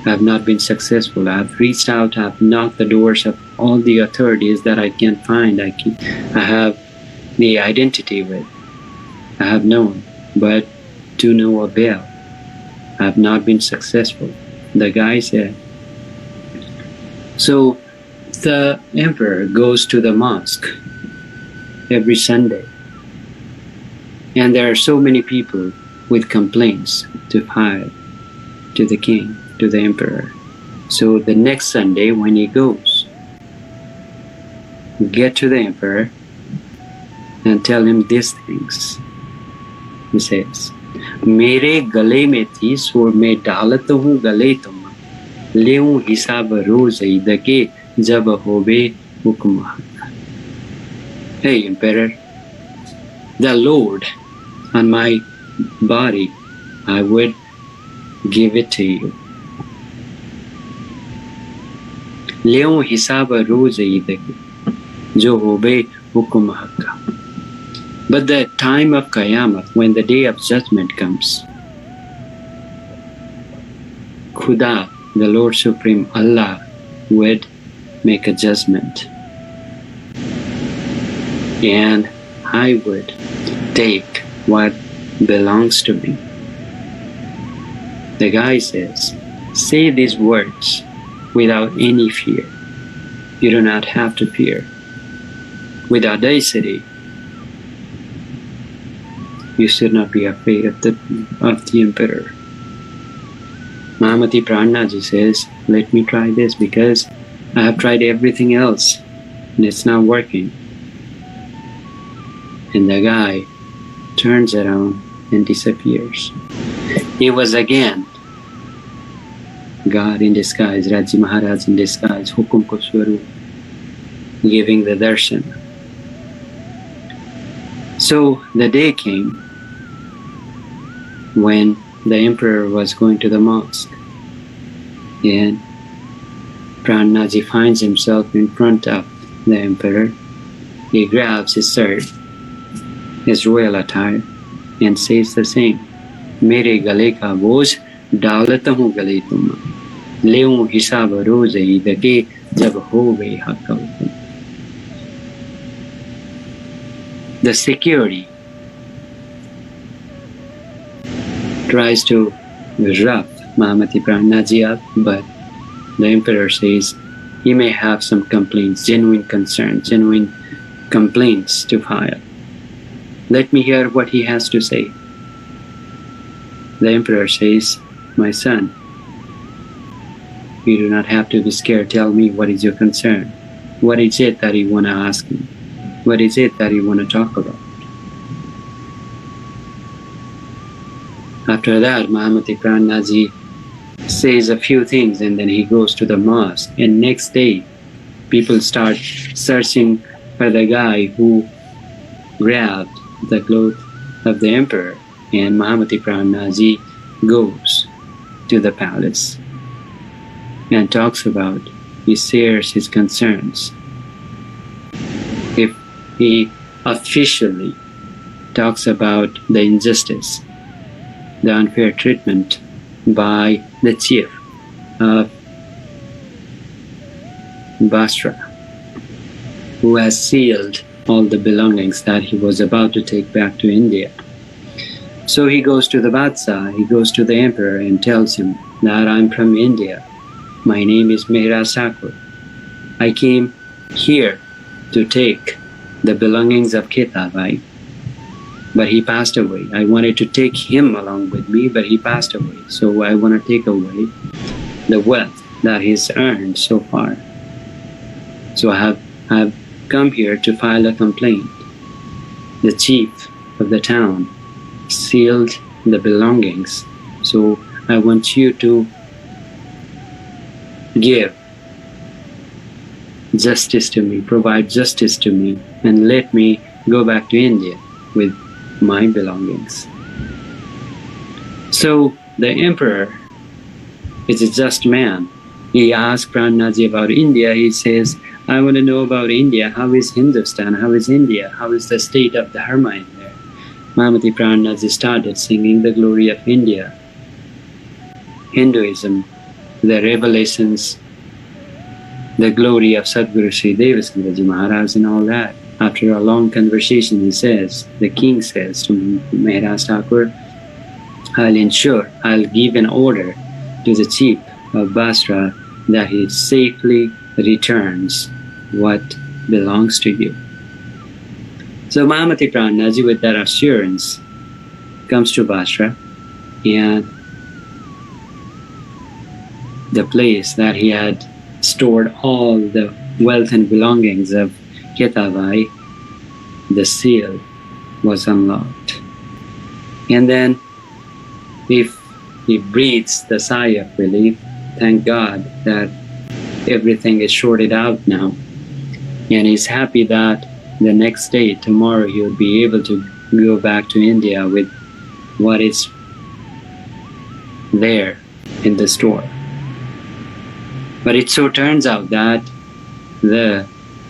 I have not been successful. I have reached out, I have knocked the doors of all the authorities that I can find. I have the identity with. I have known, but to no avail. I have not been successful. The guy said. So the emperor goes to the mosque every Sunday. And there are so many people with complaints to file to the king, to the emperor. So the next Sunday when he goes, get to the emperor and tell him these things. He says, मेरे गले में थी सो मैं डालत हूँ गले तुम लेऊं हिसाब रोज ईद के जब होवे हुक्म. Hey emperor, the Lord on my body, I would give it to you. लेऊं हिसाब रोज ईद के जो होवे हुक्म हक्का. But the time of Qiyamah, when the day of judgment comes, Khuda, the Lord Supreme Allah, would make a judgment. And I would take what belongs to me. The guy says, say these words without any fear. You do not have to fear. With audacity, you should not be afraid of the emperor. Mahamati Prananath says, let me try this because I have tried everything else and it's not working. And the guy turns around and disappears. It was again God in disguise, Raji Maharaj in disguise, Hukum Ko Swarup, giving the darshan. So the day came when the emperor was going to the mosque, and Prananath finds himself in front of the emperor. He grabs his sword, his royal attire, and says the same. Mere gale ka boj dalata hu gale tum, leun hisab roz eid ke jab ho gaye haqq. The security tries to rough Mahamati Prananath up, but the emperor says he may have some complaints, genuine concerns, genuine complaints to file. Let me hear what he has to say. The emperor says, my son, you do not have to be scared. Tell me what is your concern. What is it that you want to ask me? What is it that you want to talk about? After that, Mahamati Prananath says a few things and then he goes to the mosque. And next day, people start searching for the guy who grabbed the cloth of the emperor. And Mahamati Prananath goes to the palace and talks about, he shares his concerns. If he officially talks about the injustice, the unfair treatment by the chief of Basra, who has sealed all the belongings that he was about to take back to India. So he goes to the Badshah, he goes to the emperor and tells him that I'm from India. My name is Maharaj Thakur. I came here to take the belongings of Ketabai, but he passed away. I wanted to take him along with me, but he passed away. So I want to take away the wealth that he's earned so far. So I have come here to file a complaint. The chief of the town sealed the belongings. So I want you to give justice to me, provide justice to me, and let me go back to India with my belongings. So the emperor is a just man. He asked Prananath about India. He says, I want to know about India. How is Hindustan? How is India? How is the state of Dharma in there? Mahamati Prananath started singing the glory of India, Hinduism, the revelations, the glory of Satguru Shree Devchandraji Maharaj and all that. After a long conversation, he says, the king says to Maharaj Thakur, I'll give an order to the chief of Basra that he safely returns what belongs to you. So Mahamati Prananath, with that assurance, comes to Basra, and the place that he had stored all the wealth and belongings of Ketabai, the seal was unlocked. And then if he breathes the sigh of relief, thank God that everything is sorted out now. And he's happy that the next day, tomorrow, he will be able to go back to India with what is there in the store. But it so turns out that the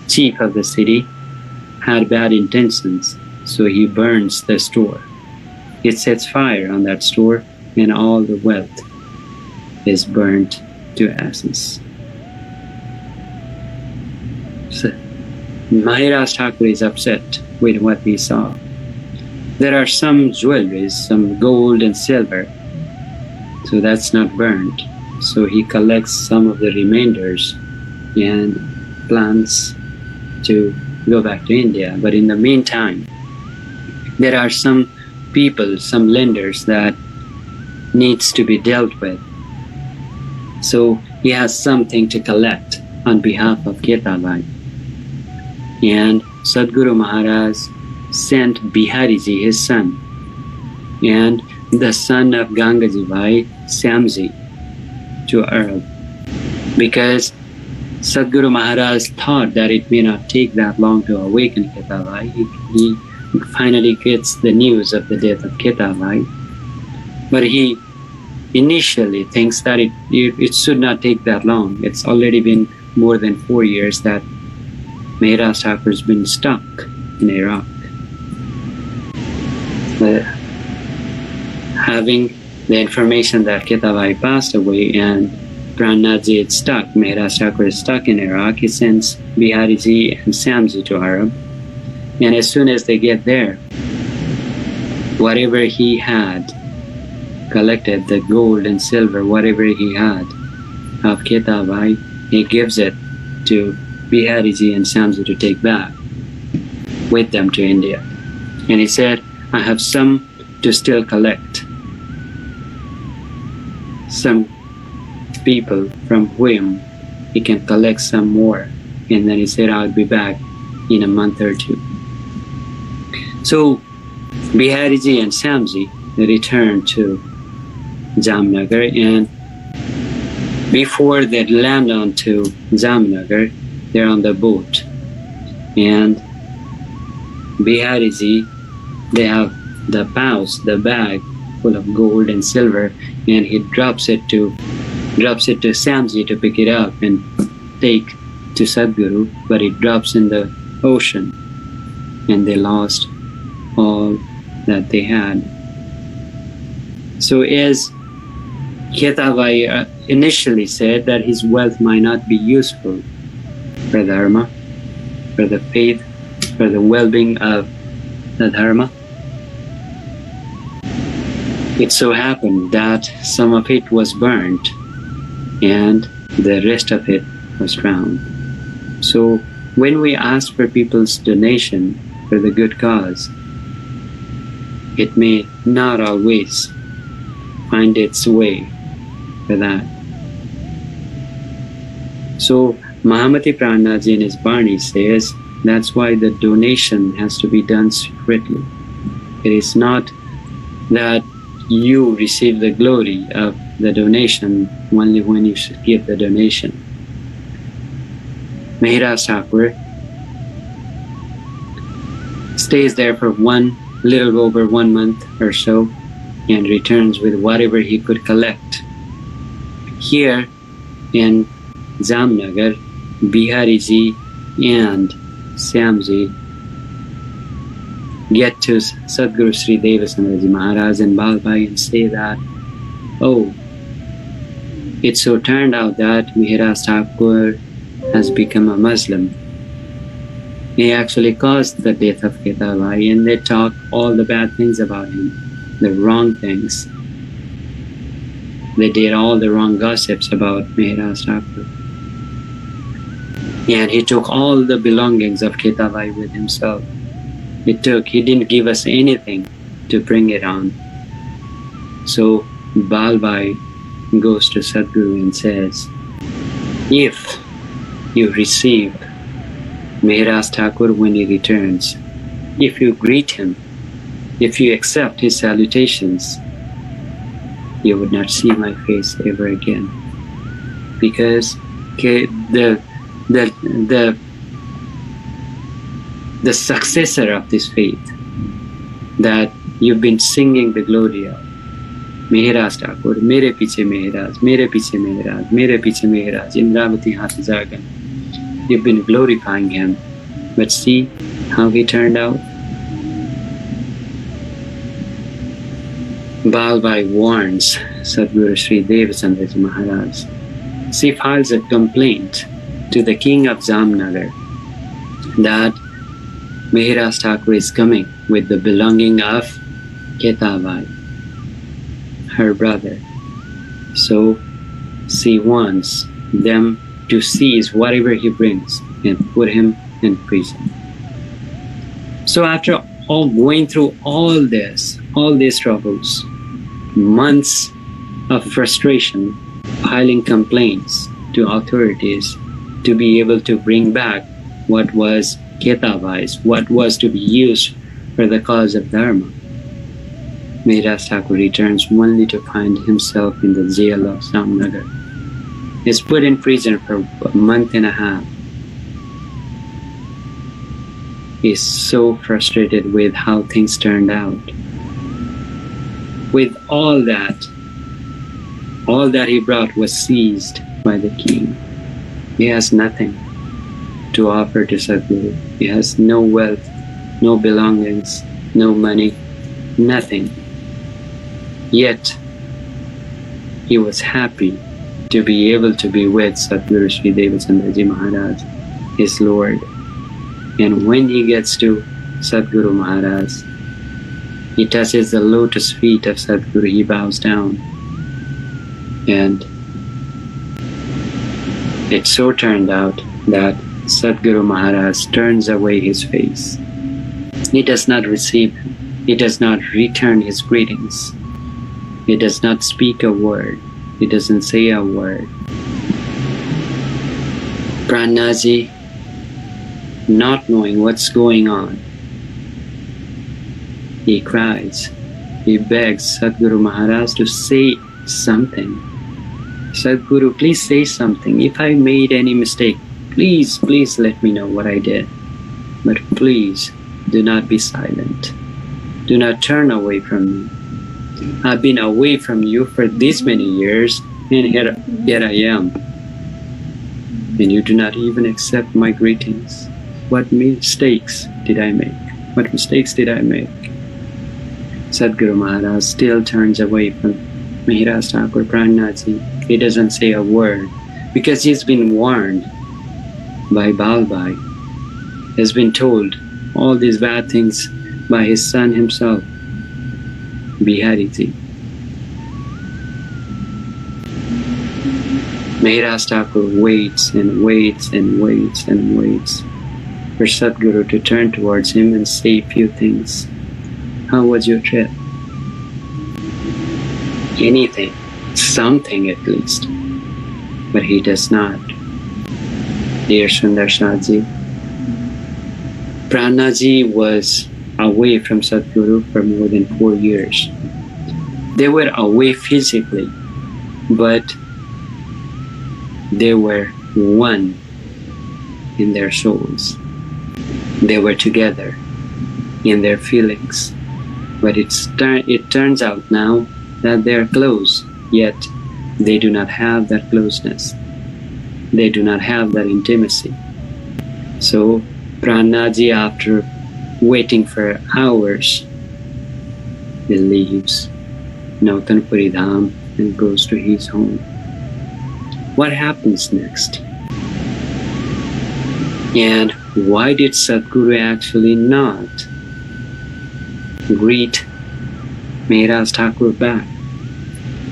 chief of the city had bad intentions, so he burns the store. It sets fire on that store and all the wealth is burnt to ashes. So Maharaj Thakur is upset with what he saw. There are some jewelries, some gold and silver, so that's not burnt. So he collects some of the remainders and plans to go back to India. But in the meantime, there are some people, some lenders that needs to be dealt with. So he has something to collect on behalf of Ketabai. And Satguru Maharaj sent Bihariji, his son, and the son of Gangaji Bhai, Syamji, to Arab. Because Satguru Maharaj thought that it may not take that long to awaken Ketabai. He finally gets the news of the death of Ketabai. But he initially thinks that it should not take that long. It's already been more than 4 years that Maharaj Thakur's been stuck in Iraq. Having the information that Ketabai passed away and Prananath is stuck, Maharaj Thakur is stuck in Iraq, he sends Bihariji and Syamji to Arab. And as soon as they get there, whatever he had collected, the gold and silver, whatever he had of Ketabai, he gives it to Bihariji and Syamji to take back with them to India. And he said, I have some to still collect. Some people from whom he can collect some more. And then he said, I'll be back in a month or two. So Bihariji and Syamji returned to Jamnagar, and before they land onto Jamnagar, they're on the boat. And Bihariji, they have the pouch, the bag full of gold and silver, and he drops it to Syamji to pick it up and take to Satguru, but it drops in the ocean, and they lost all that they had. So as Ketabai initially said that his wealth might not be useful for Dharma, for the faith, for the well-being of the Dharma, it so happened that some of it was burnt and the rest of it was drowned. So when we ask for people's donation for the good cause, it may not always find its way for that. So Mahamati Prananath in his Bani says that's why the donation has to be done secretly. It is not that you receive the glory of the donation only when you should give the donation. Maharaj Thakur stays there for little over 1 month or so and returns with whatever he could collect. Here in Jamnagar, Bihariji and Syamji get to Satguru Shree Devchandraji Maharaj and Balbai and say that, oh, it so turned out that Maharaj Thakur has become a Muslim. He actually caused the death of Ketabai, and they talk all the bad things about him, the wrong things. They did all the wrong gossips about Maharaj Thakur. And he took all the belongings of Ketabai with himself. He didn't give us anything to bring it on. So Balbai goes to Satguru and says, if you receive Maharaj Thakur when he returns, if you greet him, if you accept his salutations, you would not see my face ever again. Because the successor of this faith that you've been singing the glory of, Maharaj Thakur, mere piche Maharaj, mere piche Maharaj, mere piche Maharaj, Indravati Hath Jagan. You've been glorifying him, but see how he turned out. Balbai warns Satguru Shree Devchandraji Maharaj. She files a complaint to the king of Jamnagar that Maharaj Thakur is coming with the belonging of Ketabai, her brother. So she wants them to seize whatever he brings and put him in prison. So after going through all these troubles, months of frustration, filing complaints to authorities to be able to bring back what was Ketabai's, what was to be used for the cause of Dharma, Maharaj Thakur returns only to find himself in the jail of Jamnagar. He is put in prison for a month and a half. He is so frustrated with how things turned out. With all that he brought was seized by the king. He has nothing to offer to Satguru. He has no wealth, no belongings, no money, nothing. Yet, he was happy to be able to be with Satguru Shree Devchandraji Maharaj, his Lord. And when he gets to Satguru Maharaj, he touches the lotus feet of Satguru, he bows down. And it so turned out that Satguru Maharaj turns away his face. He does not receive him. He does not return his greetings. He does not speak a word. He doesn't say a word. Prananath, not knowing what's going on, he cries. He begs Satguru Maharaj to say something. Satguru, please say something. If I made any mistake, please let me know what I did. But please, do not be silent. Do not turn away from me. I've been away from you for this many years, and here I am. And you do not even accept my greetings. What mistakes did I make? What mistakes did I make? Satguru Maharaj still turns away from Maharaj Thakur Prananath. He doesn't say a word because he's been warned by Balbai. He's been told all these bad things by his son himself, Bihariji. Maharaj Thakur waits and waits and waits and waits for Satguru to turn towards him and say a few things. How was your trip? Anything, something at least. But he does not. Dear Sundar Shahji, Prananath was away from Satguru for more than 4 years. They were away physically, but they were one in their souls. They were together in their feelings. But it turns out now that they are close, yet they do not have that closeness. They do not have that intimacy. So Prananath, after waiting for hours, he leaves Nautanpuri Dham and goes to his home. What happens next? And why did Satguru actually not greet Maharaj Thakur back?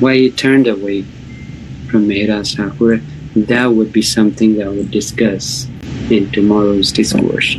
Why he turned away from Maharaj Thakur? That would be something that I would discuss in tomorrow's discourse.